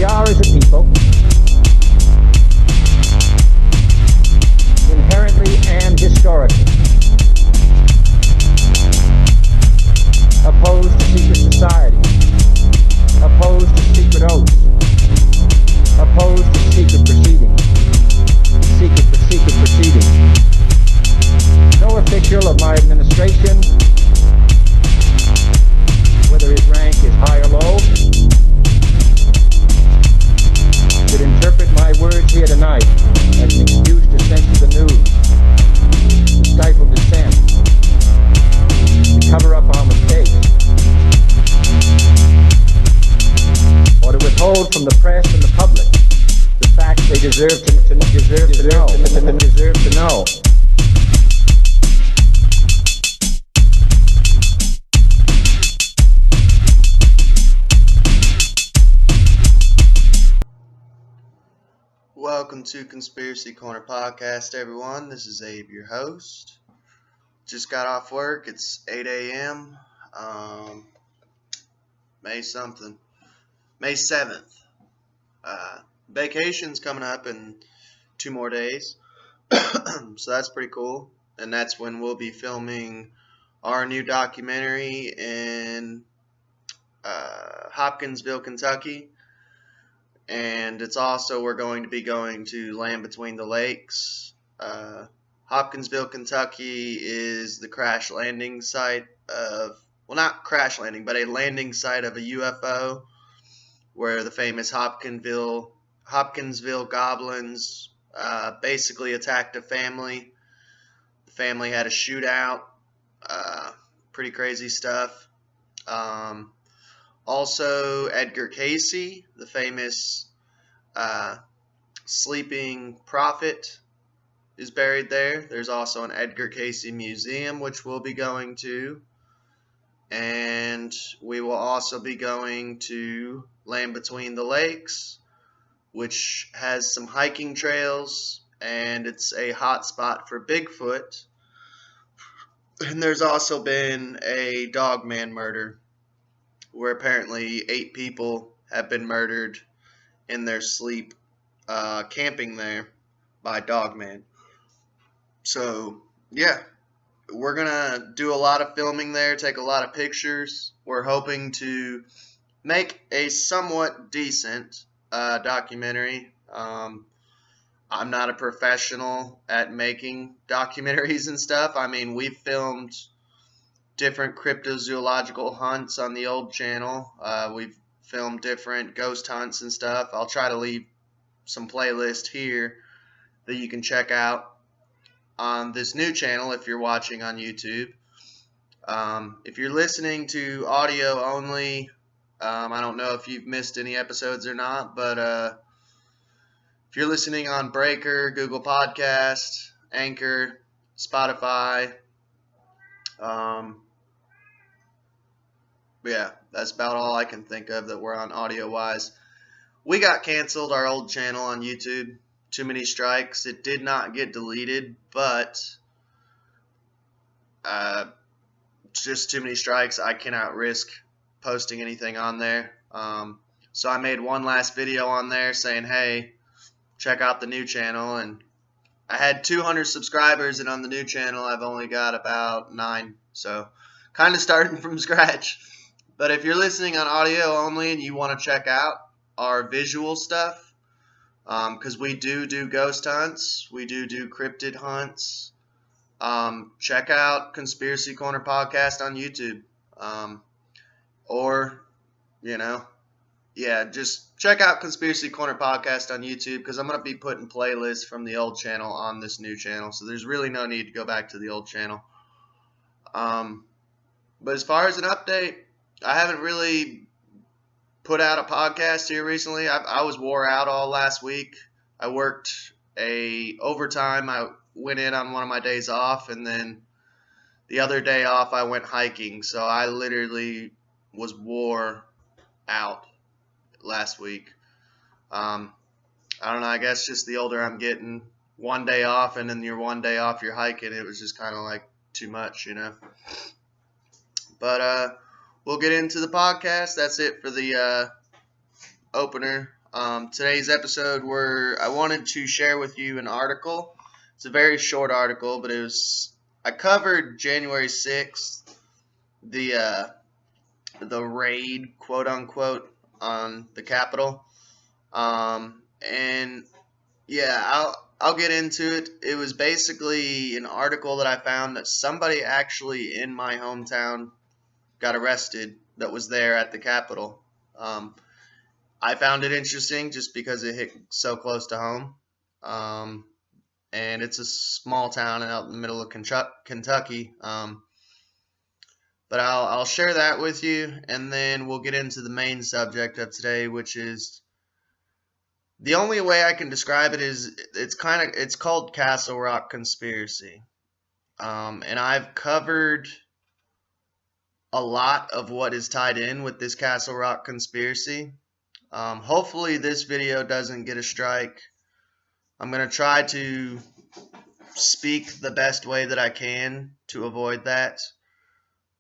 We are, as a people, inherently and historically opposed to secret society, opposed to secret oaths, opposed to secret proceedings, secret proceedings. No official of my administration, whether his rank is high or low, should interpret my words here tonight as an excuse to censor the news, to stifle dissent, to cover up our mistakes, or to withhold from the press and the public the facts they deserve to know. Welcome to Conspiracy Corner Podcast, everyone. This is Abe, your host. Just got off work. It's 8 a.m. May 7th. Vacation's coming up in 2 more days. So that's pretty cool. And that's when we'll be filming our new documentary in Hopkinsville, Kentucky. And it's also, we're going to be going to Land Between the Lakes. Hopkinsville, Kentucky is the crash landing site of, well, not crash landing, but a landing site of a UFO where the famous Hopkinsville goblins basically attacked a family. The family had a shootout. Pretty crazy stuff. Also, Edgar Cayce, the famous sleeping prophet, is buried there. There's also an Edgar Cayce museum, which we'll be going to. And we will also be going to Land Between the Lakes, which has some hiking trails, and it's a hot spot for Bigfoot. And there's also been a dogman murder, where apparently 8 people have been murdered in their sleep camping there by dogmen. So, yeah, we're going to do a lot of filming there, take a lot of pictures. We're hoping to make a somewhat decent documentary. I'm not a professional at making documentaries and stuff. I mean, we've filmed different cryptozoological hunts on the old channel. We've filmed different ghost hunts and stuff. I'll try to leave some playlist here that you can check out on this new channel if you're watching on YouTube. If you're listening to audio only, I don't know if you've missed any episodes or not, but if you're listening on Breaker, Google Podcast, Anchor, Spotify, yeah, that's about all I can think of that we're on audio-wise. We got canceled, our old channel on YouTube. Too many strikes. It did not get deleted, but just too many strikes. I cannot risk posting anything on there. So I made one last video on there saying, hey, check out the new channel. And I had 200 subscribers, and on the new channel I've only got about 9. So kind of starting from scratch. But if you're listening on audio only and you want to check out our visual stuff, because we do ghost hunts, we do cryptid hunts, check out Conspiracy Corner Podcast on YouTube. Or, just check out Conspiracy Corner Podcast on YouTube, because I'm going to be putting playlists from the old channel on this new channel. So there's really no need to go back to the old channel. But as far as an update, I haven't really put out a podcast here recently. I was wore out all last week. I worked overtime. I went in on one of my days off, and then the other day off I went hiking. So I literally was wore out last week. I don't know. I guess just the older I'm getting, one day off, and then your one day off you're hiking. It was just kind of like too much, But we'll get into the podcast. That's it for the opener. Today's episode, I wanted to share with you an article. It's a very short article, but I covered January 6th, the raid, quote unquote, on the Capitol. And yeah, I'll get into it. It was basically an article that I found that somebody actually in my hometown got arrested that was there at the Capitol. I found it interesting just because it hit so close to home. And it's a small town out in the middle of Kentucky. But I'll share that with you, and then we'll get into the main subject of today, which is the only way I can describe it is it's called Castle Rock conspiracy. And I've covered a lot of what is tied in with this Castle Rock conspiracy. Hopefully this video doesn't get a strike. I'm going to try to speak the best way that I can to avoid that.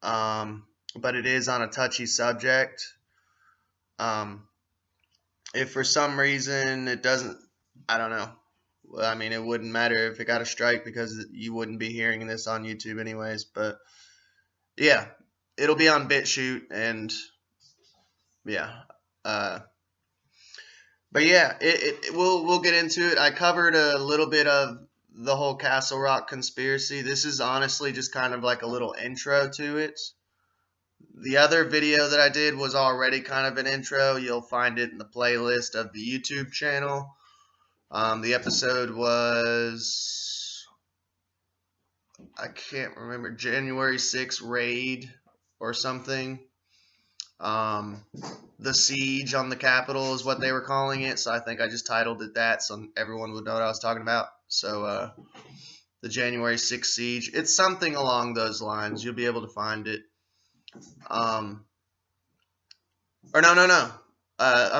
But it is on a touchy subject. If for some reason it doesn't, I don't know. I mean, it wouldn't matter if it got a strike because you wouldn't be hearing this on YouTube anyways. But yeah, it'll be on BitChute, and yeah. But yeah, we'll get into it. I covered a little bit of the whole Castle Rock conspiracy. This is honestly just kind of like a little intro to it. The other video that I did was already kind of an intro. You'll find it in the playlist of the YouTube channel. The episode was, I can't remember, January 6th raid or something. The siege on the Capitol is what they were calling it, so I think I just titled it that so everyone would know what I was talking about. So the January 6th siege, it's something along those lines. You'll be able to find it. I'm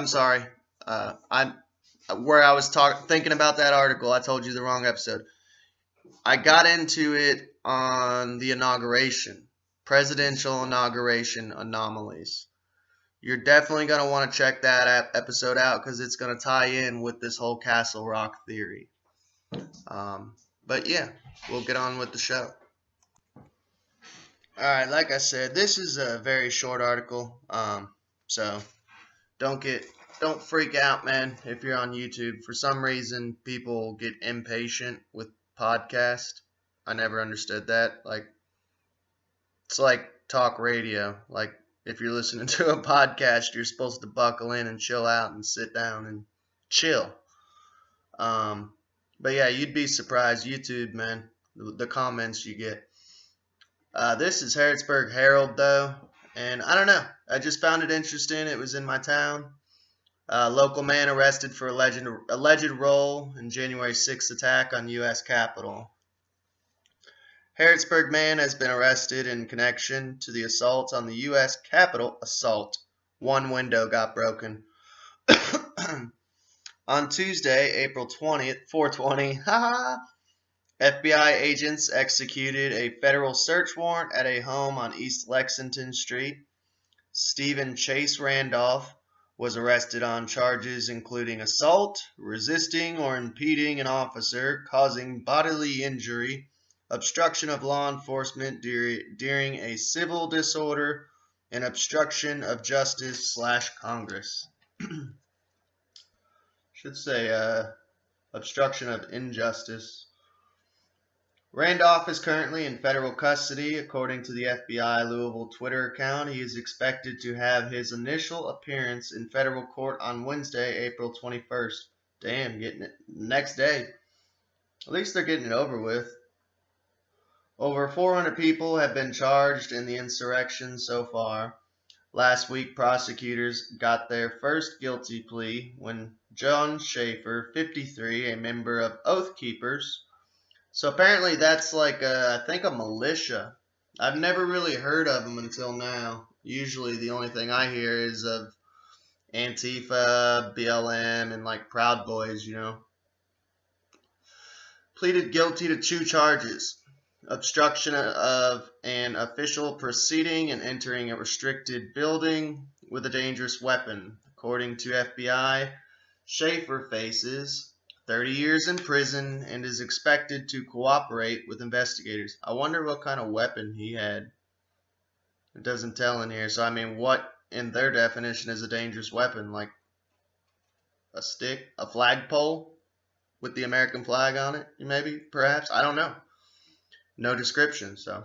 sorry. Where I was thinking about that article, I told you the wrong episode. I got into it on the inauguration, presidential inauguration anomalies. You're definitely going to want to check that episode out because it's going to tie in with this whole Castle Rock theory. But yeah, we'll get on with the show. Alright, like I said, this is a very short article. So don't freak out, man, if you're on YouTube. For some reason, people get impatient with podcast. I never understood that. Like, it's like talk radio. Like, if you're listening to a podcast, you're supposed to buckle in and chill out and sit down and chill. But yeah, you'd be surprised. YouTube, man, the comments you get. This is Harrodsburg Herald, though, and I don't know. I just found it interesting. It was in my town. Local man arrested for alleged role in January 6th attack on U.S. Capitol. Harrodsburg man has been arrested in connection to the assault on the U.S. Capitol. Assault. One window got broken. On Tuesday, April 20th, 420, FBI agents executed a federal search warrant at a home on East Lexington Street. Stephen Chase Randolph was arrested on charges including assault, resisting or impeding an officer, causing bodily injury, obstruction of law enforcement during a civil disorder, and obstruction of justice / Congress. Should say obstruction of injustice. Randolph is currently in federal custody. According to the FBI Louisville Twitter account, he is expected to have his initial appearance in federal court on Wednesday, April 21st. Damn, getting it next day. At least they're getting it over with. Over 400 people have been charged in the insurrection so far. Last week, prosecutors got their first guilty plea when John Schaefer, 53, a member of Oath Keepers. So apparently that's like, I think, a militia. I've never really heard of them until now. Usually the only thing I hear is of Antifa, BLM, and like Proud Boys, you know. Pleaded guilty to 2 charges. Obstruction of an official proceeding and entering a restricted building with a dangerous weapon. According to FBI, Schaefer faces 30 years in prison and is expected to cooperate with investigators. I wonder what kind of weapon he had. It doesn't tell in here. So, I mean, what in their definition is a dangerous weapon? Like a stick, a flagpole with the American flag on it, maybe, perhaps? I don't know. No description, so.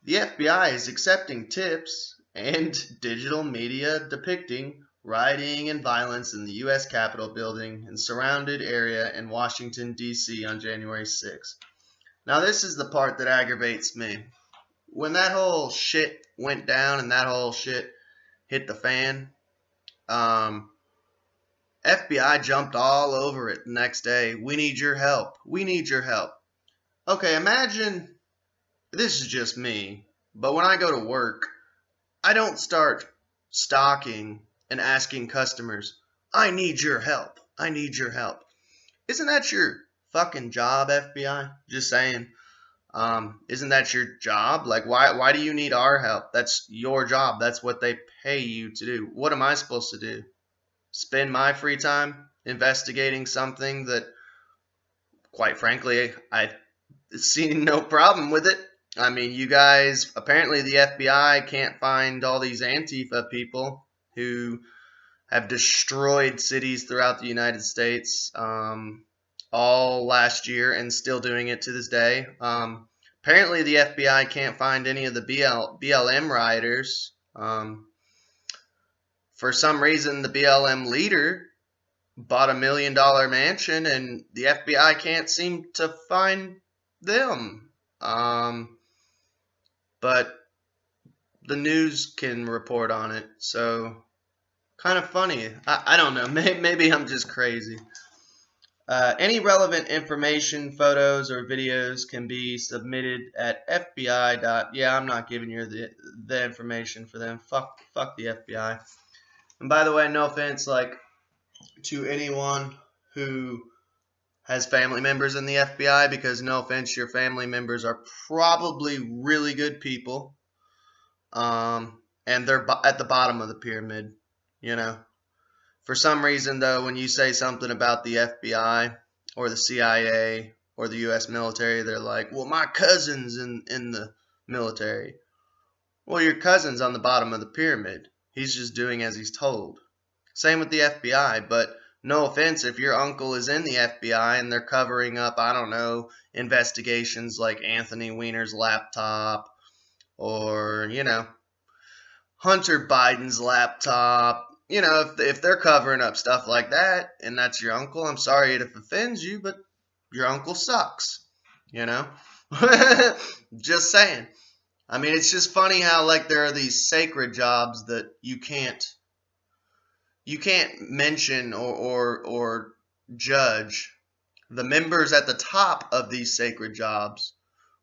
The FBI is accepting tips and digital media depicting rioting and violence in the U.S. Capitol building and surrounded area in Washington, D.C. on January 6th. Now, this is the part that aggravates me. When that whole shit went down and that whole shit hit the fan, FBI jumped all over it the next day. We need your help. We need your help. Okay, imagine, this is just me, but when I go to work, I don't start stalking and asking customers, I need your help. I need your help. Isn't that your fucking job, FBI? Just saying. Isn't that your job? Like, why do you need our help? That's your job. That's what they pay you to do. What am I supposed to do? Spend my free time investigating something that, quite frankly, I see no problem with it. I mean, you guys, apparently the FBI can't find all these Antifa people who have destroyed cities throughout the United States all last year and still doing it to this day. Apparently the FBI can't find any of the BLM rioters. For some reason, the BLM leader bought $1 million mansion and the FBI can't seem to find them. But the news can report on it, so kind of funny. I don't know. Maybe I'm just crazy. Any relevant information, photos, or videos can be submitted at FBI. Yeah, I'm not giving you the information for them. Fuck the FBI. And by the way, no offense, like, to anyone who has family members in the FBI, because no offense, your family members are probably really good people. And they're at the bottom of the pyramid, you know. For some reason, though, when you say something about the FBI or the CIA or the U.S. military, they're like, well, my cousin's in the military. Well, your cousin's on the bottom of the pyramid. He's just doing as he's told. Same with the FBI, but no offense, if your uncle is in the FBI and they're covering up, I don't know, investigations like Anthony Weiner's laptop or, you know, Hunter Biden's laptop, you know, if they're covering up stuff like that and that's your uncle, I'm sorry if it offends you, but your uncle sucks, you know? Just saying. I mean, it's just funny how, like, there are these sacred jobs that you can't mention or judge the members at the top of these sacred jobs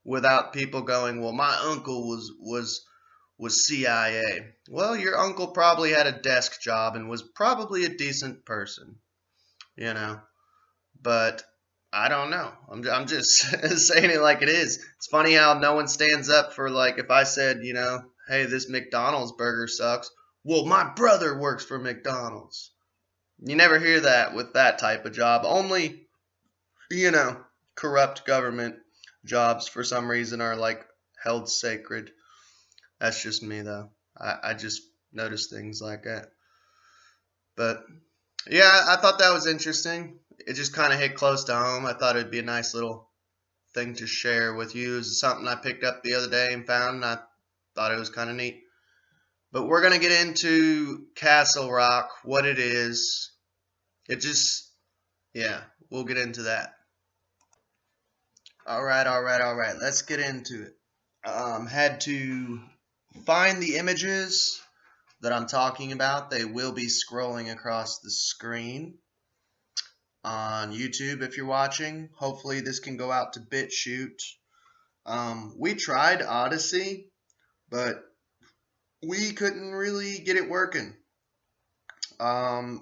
without people going, well, my uncle was CIA. Well, your uncle probably had a desk job and was probably a decent person, you know. But I don't know. I'm just saying it like it is. It's funny how no one stands up for, like, if I said, you know, hey, this McDonald's burger sucks. Well, my brother works for McDonald's. You never hear that with that type of job. Only, you know, corrupt government jobs for some reason are, like, held sacred. That's just me, though. I just noticed things like that. But, yeah, I thought that was interesting. It just kind of hit close to home. I thought it would be a nice little thing to share with you. It was something I picked up the other day and found, and I thought it was kind of neat. But we're going to get into R0ck, what it is. It just, yeah, we'll get into that. All right. Let's get into it. Had to find the images that I'm talking about. They will be scrolling across the screen on YouTube if you're watching. Hopefully this can go out to BitChute. We tried Odyssey, but we couldn't really get it working. My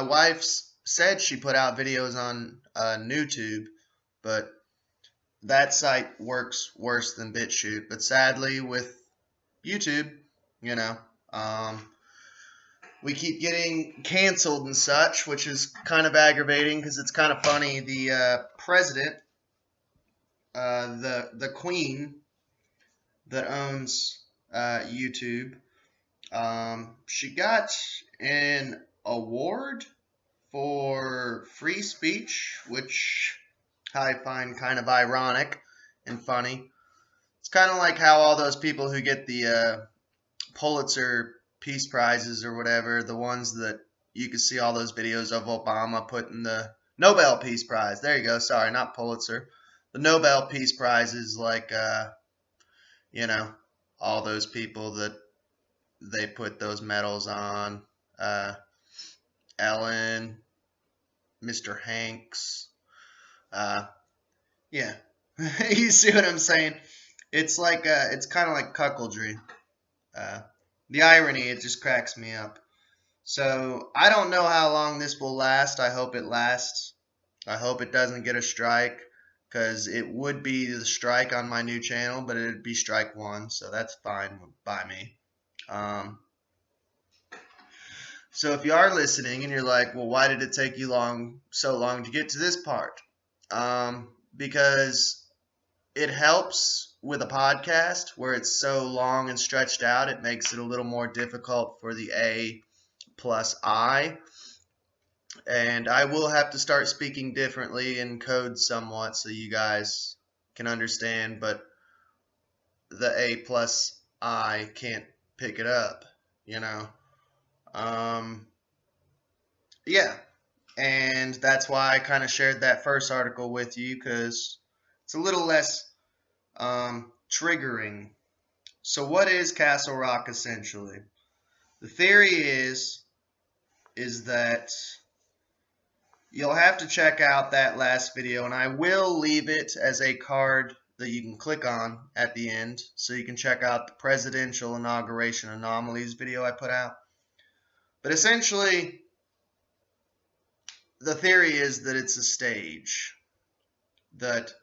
wife said she put out videos on YouTube, but that site works worse than BitChute. But sadly, with YouTube, you know, we keep getting canceled and such, which is kind of aggravating because it's kind of funny. The president, the queen that owns YouTube, she got an award for free speech, which I find kind of ironic and funny. It's kind of like how all those people who get the Pulitzer Peace Prizes or whatever, the ones that you can see all those videos of Obama putting the Nobel Peace Prize. There you go. Sorry, not Pulitzer. The Nobel Peace Prize is like, you know, all those people that they put those medals on. Ellen, Mr. Hanks. Yeah. You see what I'm saying? It's like, it's kind of like cuckoldry. The irony, it just cracks me up. So I don't know how long this will last. I hope it lasts. I hope it doesn't get a strike, because it would be the strike on my new channel, but it'd be strike one, so that's fine by me. So if you are listening and you're like, well, why did it take you so long to get to this part? Because it helps with a podcast where it's so long and stretched out. It makes it a little more difficult for the A plus I. And I will have to start speaking differently in code somewhat so you guys can understand, but the A plus I can't pick it up, you know. Yeah, and that's why I kind of shared that first article with you, because it's a little less triggering. So what is Castle Rock essentially? The theory is that you'll have to check out that last video, and I will leave it as a card that you can click on at the end, so you can check out the presidential inauguration anomalies video I put out. But essentially, the theory is that it's a stage, that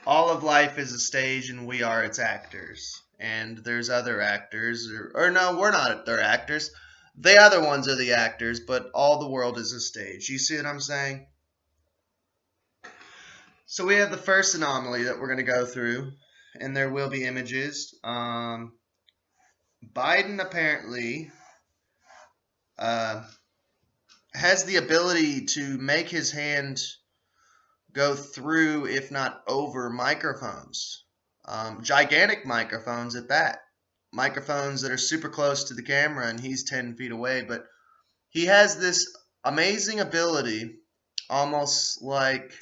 all of life is a stage and we are its actors. And there's other actors, or no, we're not their actors. The other ones are the actors, but all the world is a stage. You see what I'm saying? So we have the first anomaly that we're going to go through, and there will be images. Biden apparently has the ability to make his hand go through, if not over, microphones. Gigantic microphones at that. Microphones that are super close to the camera, and he's 10 feet away. But he has this amazing ability, almost like,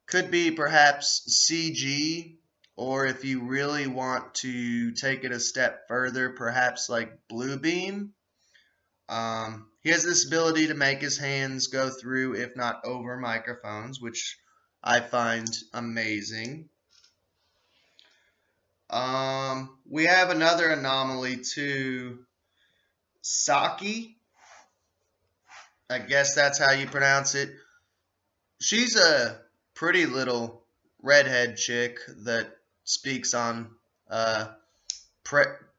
could be perhaps CG, or if you really want to take it a step further, perhaps like Bluebeam. He has this ability to make his hands go through, if not over, microphones, which I find amazing. We have another anomaly too. Saki, I guess that's how you pronounce it. She's a pretty little redhead chick that speaks on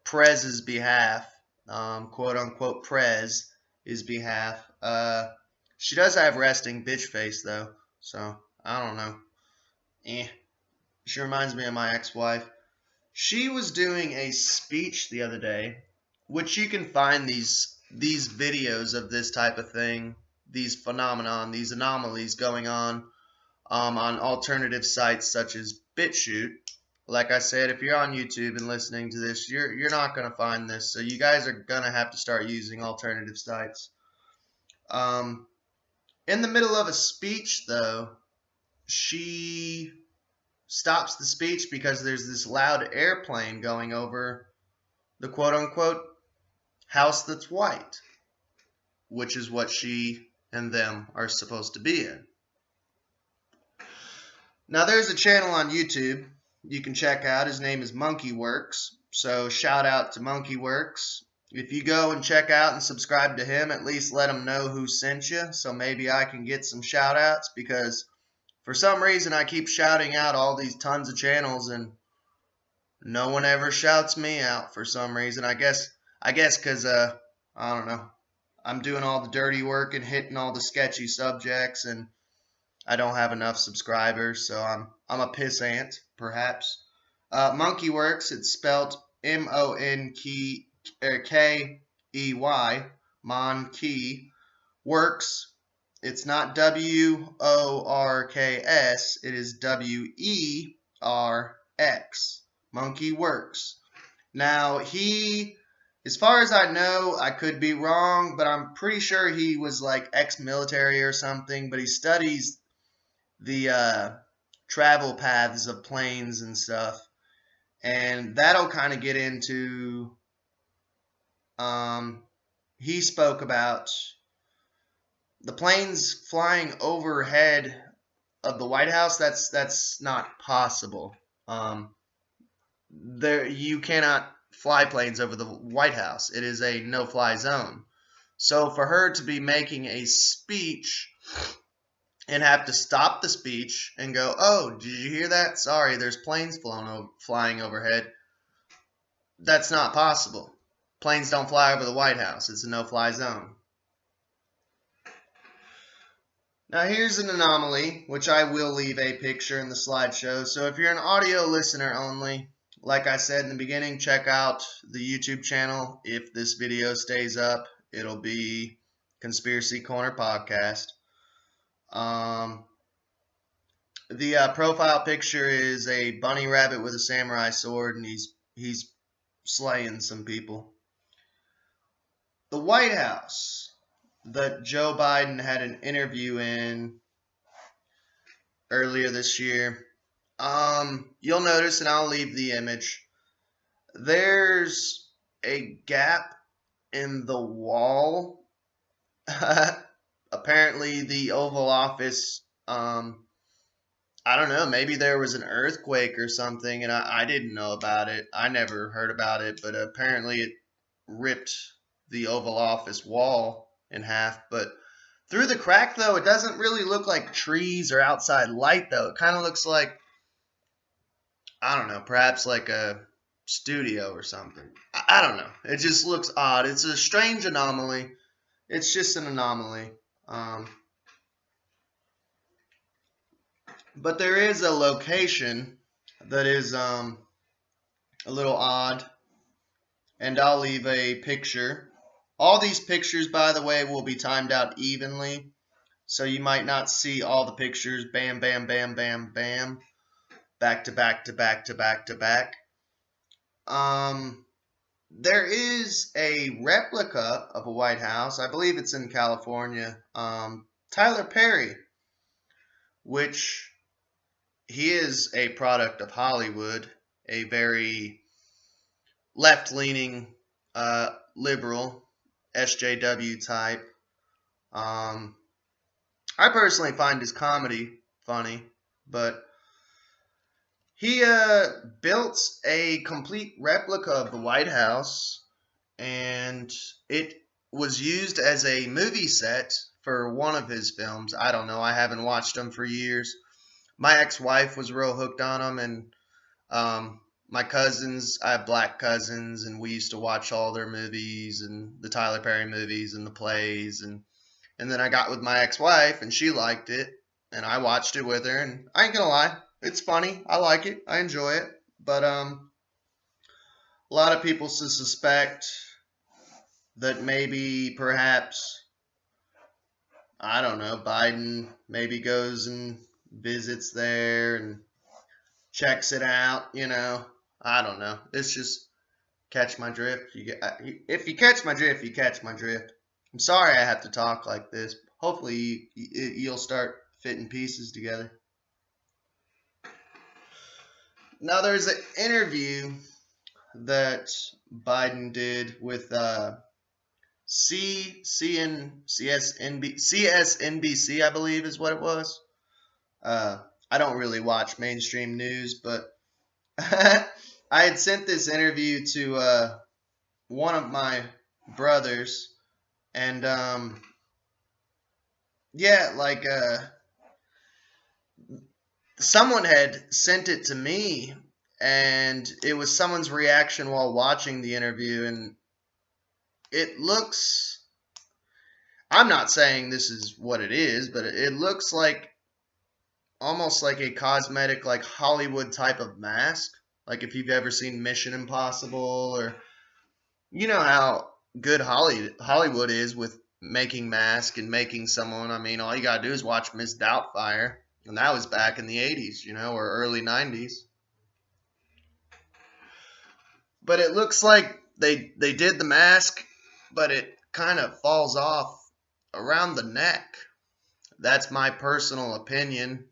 Prez's behalf, quote unquote Prez's behalf. She does have resting bitch face though, so I don't know. She reminds me of my ex-wife. She was doing a speech the other day, which you can find these videos of this type of thing, these phenomenon, these anomalies going on alternative sites such as BitChute. Like I said, if you're on YouTube and listening to this, you're not going to find this, so you guys are going to have to start using alternative sites. In the middle of a speech, though, she stops the speech because there's this loud airplane going over the quote-unquote house that's white, which is what she and them are supposed to be in. Now, there's a channel on YouTube you can check out. His name is r0ck, so shout out to r0ck. If you go and check out and subscribe to him, at least let him know who sent you, so maybe I can get some shout outs, because for some reason I keep shouting out all these tons of channels and no one ever shouts me out for some reason. I guess because I don't know, I'm doing all the dirty work and hitting all the sketchy subjects, and I don't have enough subscribers, so I'm a pissant, perhaps. Monkey Works, it's spelled Monkey, Monkey Works. It's not WORKS, it is WERX. Monkey Works. Now, as far as I know, I could be wrong, but I'm pretty sure he was like ex-military or something, but he studies the travel paths of planes and stuff. And that'll kind of get into, he spoke about the planes flying overhead of the White House. That's not possible. You cannot fly planes over the White House. It is a no-fly zone. So for her to be making a speech and have to stop the speech and go, "Oh, did you hear that? Sorry, there's planes flying overhead." That's not possible. Planes don't fly over the White House. It's a no-fly zone. Now here's an anomaly, which I will leave a picture in the slideshow. So if you're an audio listener only, like I said in the beginning, check out the YouTube channel. If this video stays up, it'll be Conspiracy Corner Podcast. The profile picture is a bunny rabbit with a samurai sword, and he's slaying some people. The White House that Joe Biden had an interview in earlier this year. You'll notice, and I'll leave the image, there's a gap in the wall. Apparently the Oval Office, I don't know, maybe there was an earthquake or something, and I didn't know about it. I never heard about it, but apparently it ripped the Oval Office wall in half. But through the crack, though, it doesn't really look like trees or outside light, though. It kind of looks like, I don't know, perhaps like a studio or something. I don't know. It just looks odd. It's a strange anomaly. It's just an anomaly. But there is a location that is a little odd, and I'll leave a picture. All these pictures, by the way, will be timed out evenly, so you might not see all the pictures bam, bam, bam, bam, bam, back to back to back to back to back. There is a replica of a White House. I believe it's in California. Tyler Perry, which he is a product of Hollywood, a very left-leaning liberal SJW type. I personally find his comedy funny, but he built a complete replica of the White House, and it was used as a movie set for one of his films. I don't know. I haven't watched them for years. My ex-wife was real hooked on them, and my cousins, I have black cousins, and we used to watch all their movies and the Tyler Perry movies and the plays, and then I got with my ex-wife, and she liked it, and I watched it with her, and I ain't gonna lie, it's funny. I like it. I enjoy it. But a lot of people suspect that maybe, perhaps, I don't know, Biden maybe goes and visits there and checks it out, you know. I don't know. It's just catch my drift. If you catch my drift, you catch my drift. I'm sorry I have to talk like this. Hopefully you'll start fitting pieces together. Now there's an interview that Biden did with CSNBC, I believe is what it was. I don't really watch mainstream news, but I had sent this interview to one of my brothers, and someone had sent it to me, and it was someone's reaction while watching the interview, and it looks I'm not saying this is what it is, but it looks like almost like a cosmetic, like Hollywood type of mask. Like if you've ever seen Mission Impossible, or you know how good Hollywood is with making masks and making someone. I mean, all you gotta do is watch Miss Doubtfire, and that was back in the '80s, or early '90s. But it looks like they did the mask, but it kind of falls off around the neck. That's my personal opinion.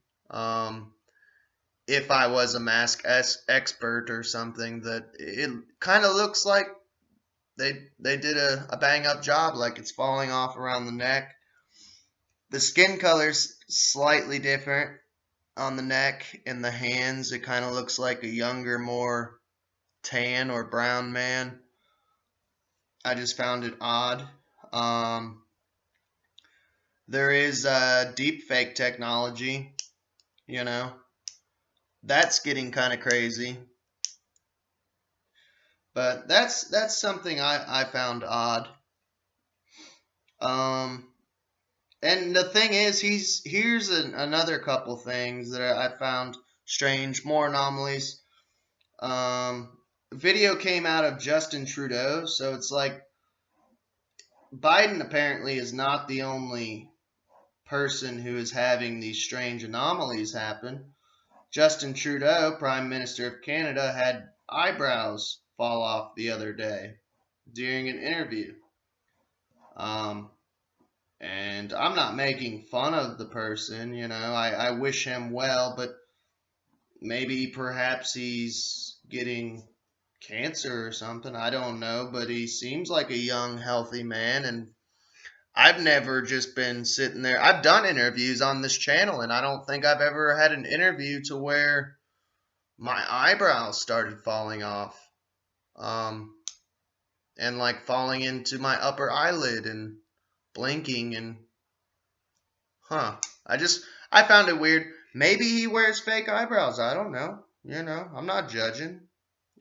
If I was a mask expert or something, that it kind of looks like they did a bang up job, like it's falling off around the neck. The skin color's slightly different on the neck and the hands. It kind of looks like a younger, more tan or brown man. I just found it odd. There is deep fake technology, you know. That's getting kind of crazy. But that's something I found odd. And the thing is, here's another couple things that I found strange, more anomalies. Video came out of Justin Trudeau, so it's like Biden apparently is not the only person who is having these strange anomalies happen. Justin Trudeau, Prime Minister of Canada, had eyebrows fall off the other day during an interview. And I'm not making fun of the person, I wish him well, but maybe perhaps he's getting cancer or something. I don't know, but he seems like a young, healthy man, and I've never just been sitting there. I've done interviews on this channel, and I don't think I've ever had an interview to where my eyebrows started falling off. And like falling into my upper eyelid and blinking and I found it weird. Maybe he wears fake eyebrows. I don't know. I'm not judging.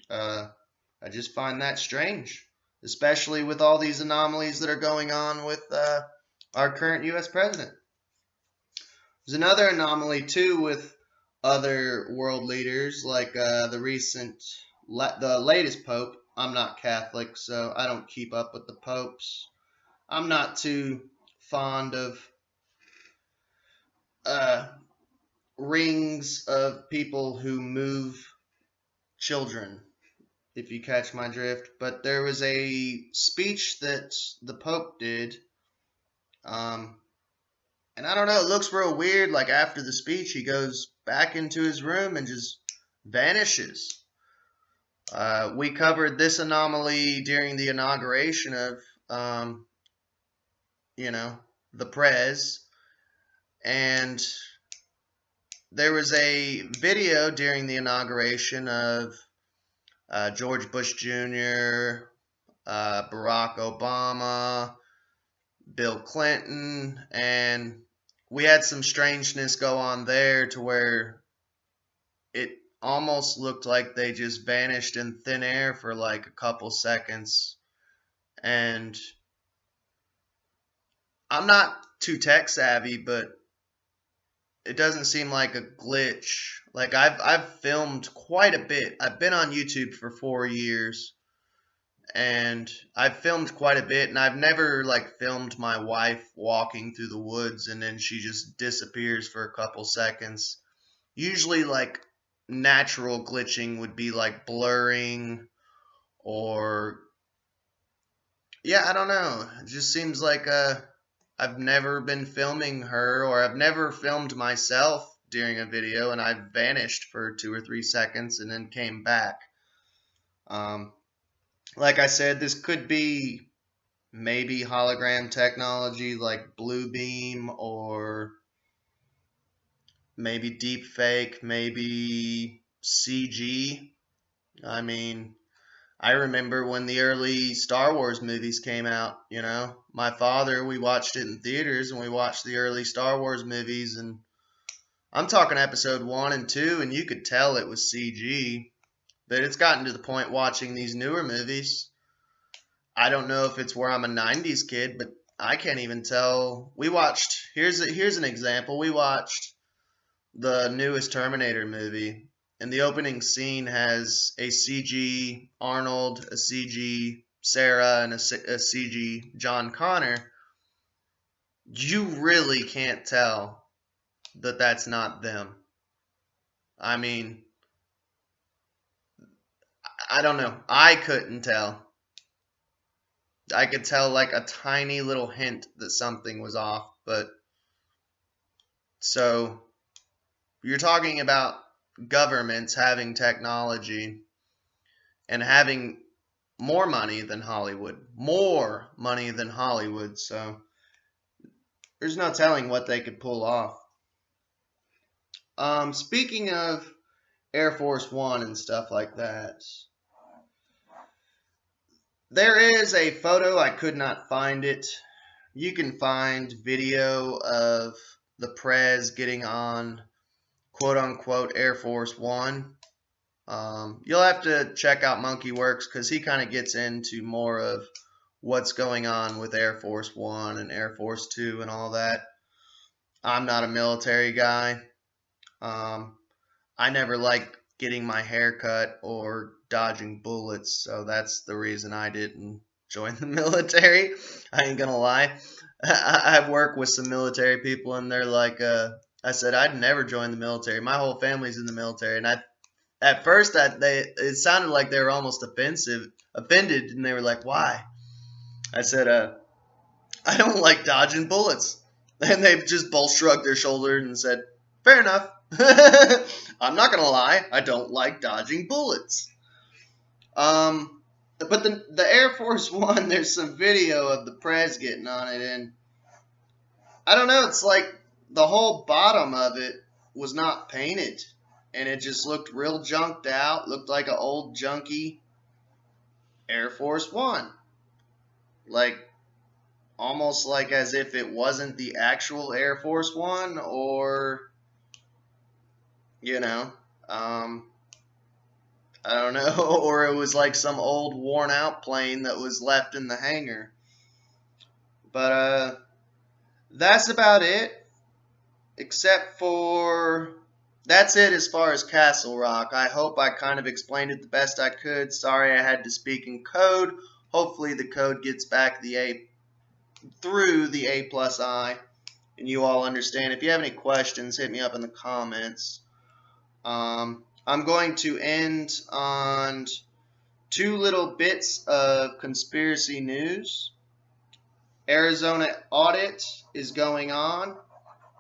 I just find that strange, especially with all these anomalies that are going on with our current U.S. president. There's another anomaly too with other world leaders, like the latest pope. I'm not Catholic, so I don't keep up with the popes. I'm not too fond of rings of people who move children, if you catch my drift. But there was a speech that the Pope did, and I don't know, it looks real weird. Like after the speech, he goes back into his room and just vanishes. We covered this anomaly during the inauguration of, the Prez, and there was a video during the inauguration of George Bush Jr., Barack Obama, Bill Clinton, and we had some strangeness go on there to where it almost looked like they just vanished in thin air for like a couple seconds. And I'm not too tech savvy, but it doesn't seem like a glitch. Like I've filmed quite a bit. I've been on YouTube for 4 years, and I've filmed quite a bit, and I've never like filmed my wife walking through the woods and then she just disappears for a couple seconds. Usually like natural glitching would be like blurring, or I don't know. It just seems like I've never been filming her, or I've never filmed myself during a video and I've vanished for 2 or 3 seconds and then came back. Like I said, this could be maybe hologram technology like Bluebeam, or maybe deep fake, maybe CG. I mean, I remember when the early Star Wars movies came out, my father, we watched it in theaters, and we watched the early Star Wars movies, and I'm talking episode 1 and 2, and you could tell it was CG. But it's gotten to the point watching these newer movies, I don't know if it's where I'm a 90s kid, but I can't even tell. We watched, here's an example. We watched the newest Terminator movie, and the opening scene has a CG Arnold, a CG Sarah, and a CG John Connor. You really can't tell that that's not them. I mean, I don't know. I couldn't tell. I could tell like a tiny little hint that something was off, but so you're talking about governments having technology and having more money than Hollywood. More money than Hollywood, so there's no telling what they could pull off. Speaking of Air Force One and stuff like that, there is a photo, I could not find it. You can find video of the Prez getting on quote unquote Air Force One. You'll have to check out Monkey Works because he kind of gets into more of what's going on with Air Force One and Air Force Two and all that. I'm not a military guy. I never liked getting my hair cut or dodging bullets, so that's the reason I didn't join the military. I ain't gonna lie. I've worked with some military people, and they're like, I said I'd never join the military. My whole family's in the military, and at first it sounded like they were almost offended, and they were like, "Why?" I said, "I don't like dodging bullets," and they just both shrugged their shoulders and said, "Fair enough." I'm not gonna lie, I don't like dodging bullets. But the Air Force One, there's some video of the Prez getting on it, and I don't know, it's like the whole bottom of it was not painted, and it just looked real junked out, looked like an old junky Air Force One. Like, almost like as if it wasn't the actual Air Force One, or, you know, I don't know, or it was like some old worn out plane that was left in the hangar. But that's about it, except for that's it as far as Castle Rock. I hope I kind of explained it the best I could. Sorry I had to speak in code. Hopefully the code gets back through the A+I, and you all understand. If you have any questions, hit me up in the comments. I'm going to end on two little bits of conspiracy news. Arizona audit is going on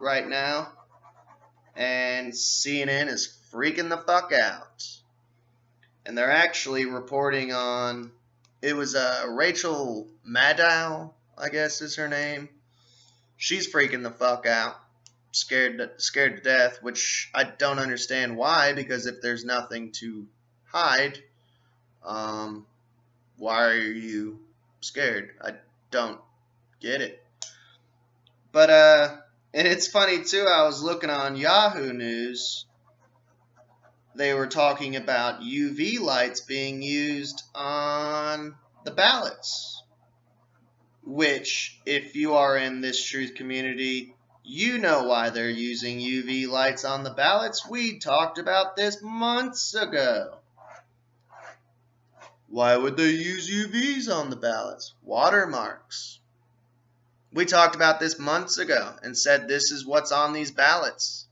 right now, and CNN is freaking the fuck out. And they're actually reporting on, it was Rachel Maddow, I guess is her name. She's freaking the fuck out. Scared to death, which I don't understand why, because if there's nothing to hide, why are you scared? I don't get it. But and it's funny too, I was looking on Yahoo News. They were talking about UV lights being used on the ballots, which, if you are in this truth community, you know why they're using UV lights on the ballots. We talked about this months ago. Why would they use UVs on the ballots? Watermarks. We talked about this months ago and said this is what's on these ballots.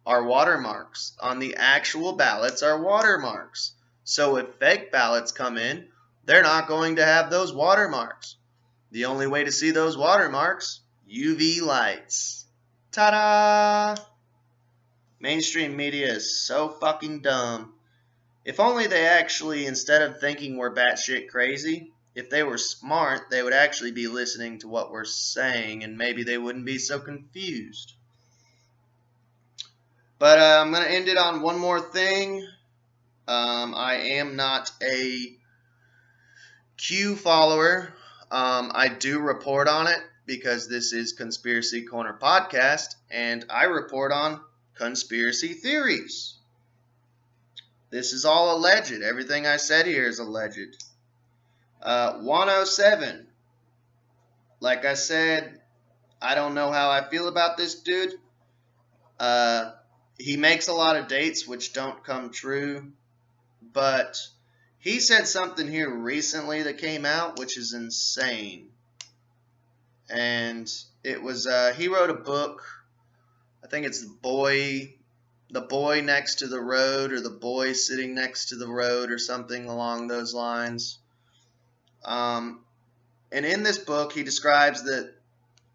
Are watermarks. On the actual ballots are watermarks. So if fake ballots come in, they're not going to have those watermarks. The only way to see those watermarks, UV lights. Ta-da! Mainstream media is so fucking dumb. If only they actually, instead of thinking we're batshit crazy, if they were smart, they would actually be listening to what we're saying, and maybe they wouldn't be so confused. But I'm going to end it on one more thing. I am not a Q follower. I do report on it because this is Conspiracy Corner Podcast, and I report on conspiracy theories. This is all alleged. Everything I said here is alleged. 107. like I said, I don't know how I feel about this dude. He makes a lot of dates which don't come true, but he said something here recently that came out which is insane. And it was he wrote a book. I think it's the boy next to the road, or the boy sitting next to the road, or something along those lines. And in this book, he describes that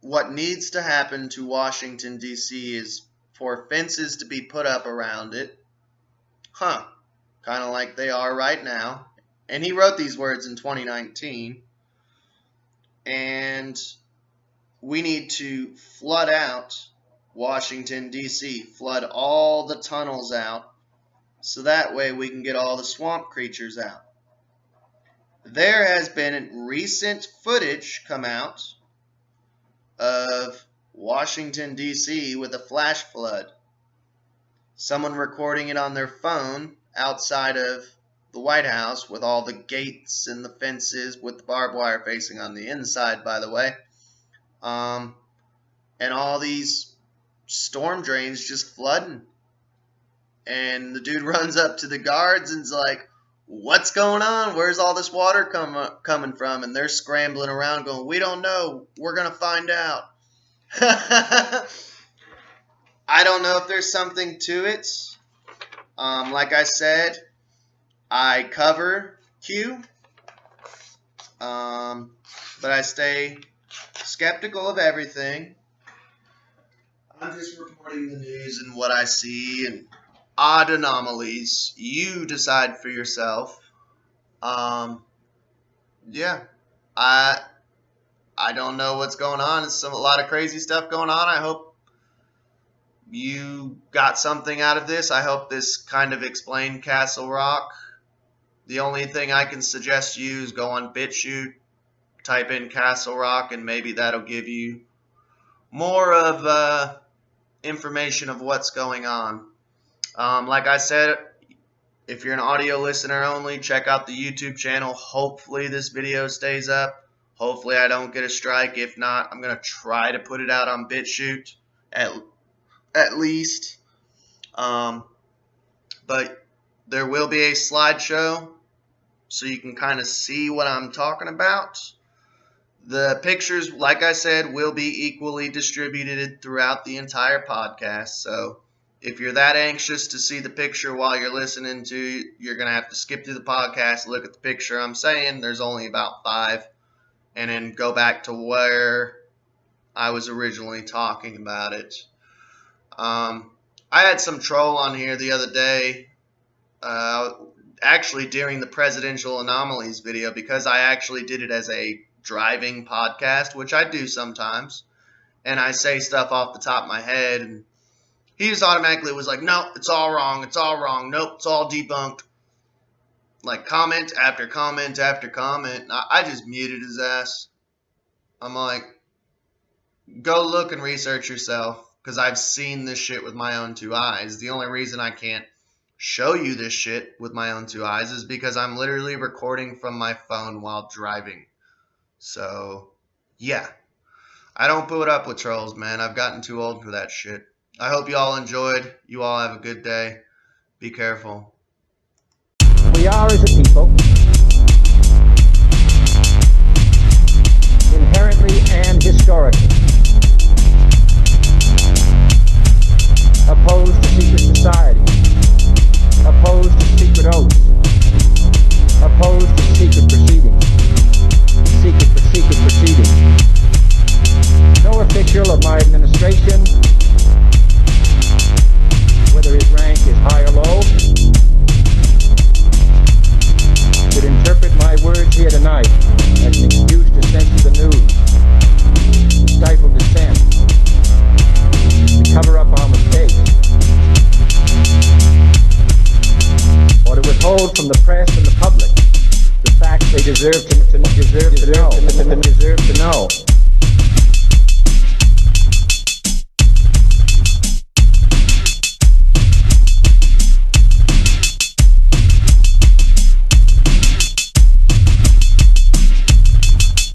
what needs to happen to Washington, D.C. is for fences to be put up around it. Kind of like they are right now. And he wrote these words in 2019. And we need to flood out Washington, D.C., flood all the tunnels out, so that way we can get all the swamp creatures out. There has been recent footage come out of Washington, D.C. with a flash flood. Someone recording it on their phone outside of the White House with all the gates and the fences with the barbed wire facing on the inside, by the way. And all these storm drains just flooding. And the dude runs up to the guards and's like, "What's going on? Where's all this water coming from?" And they're scrambling around going, "We don't know. We're going to find out." I don't know if there's something to it. Like I said, I cover Q. But I stay skeptical of everything. I'm just reporting the news and what I see and odd anomalies. You decide for yourself. Yeah, I don't know what's going on. It's a lot of crazy stuff going on. I hope you got something out of this. I hope this kind of explained Castle Rock. The only thing I can suggest you is go on BitChute, type in Castle Rock, and maybe that'll give you more of information of what's going on. Like I said, if you're an audio listener only, check out the YouTube channel. Hopefully this video stays up. Hopefully I don't get a strike. If not, I'm going to try to put it out on BitChute at least. But there will be a slideshow so you can kind of see what I'm talking about. The pictures, like I said, will be equally distributed throughout the entire podcast. So if you're that anxious to see the picture while you're listening to, you're going to have to skip through the podcast, look at the picture I'm saying. There's only about 5. And then go back to where I was originally talking about it. I had some troll on here the other day, actually during the presidential anomalies video, because I actually did it as a driving podcast, which I do sometimes, and I say stuff off the top of my head, and he just automatically was like, "No, it's all wrong, nope, it's all debunked." Like comment after comment after comment. I just muted his ass. I'm like, go look and research yourself, because I've seen this shit with my own 2 eyes. The only reason I can't show you this shit with my own 2 eyes is because I'm literally recording from my phone while driving. So, yeah. I don't put up with trolls, man. I've gotten too old for that shit. I hope you all enjoyed. You all have a good day. Be careful. We are, as a people, inherently and historically opposed to secret society, opposed to secret oaths, opposed to secret proceedings, secret proceedings. No official of my administration, whether his rank is high or low, should interpret my words here tonight as an excuse to censor the news, to stifle dissent, to cover up our mistakes, or to withhold from the press and the public the facts they deserve to know.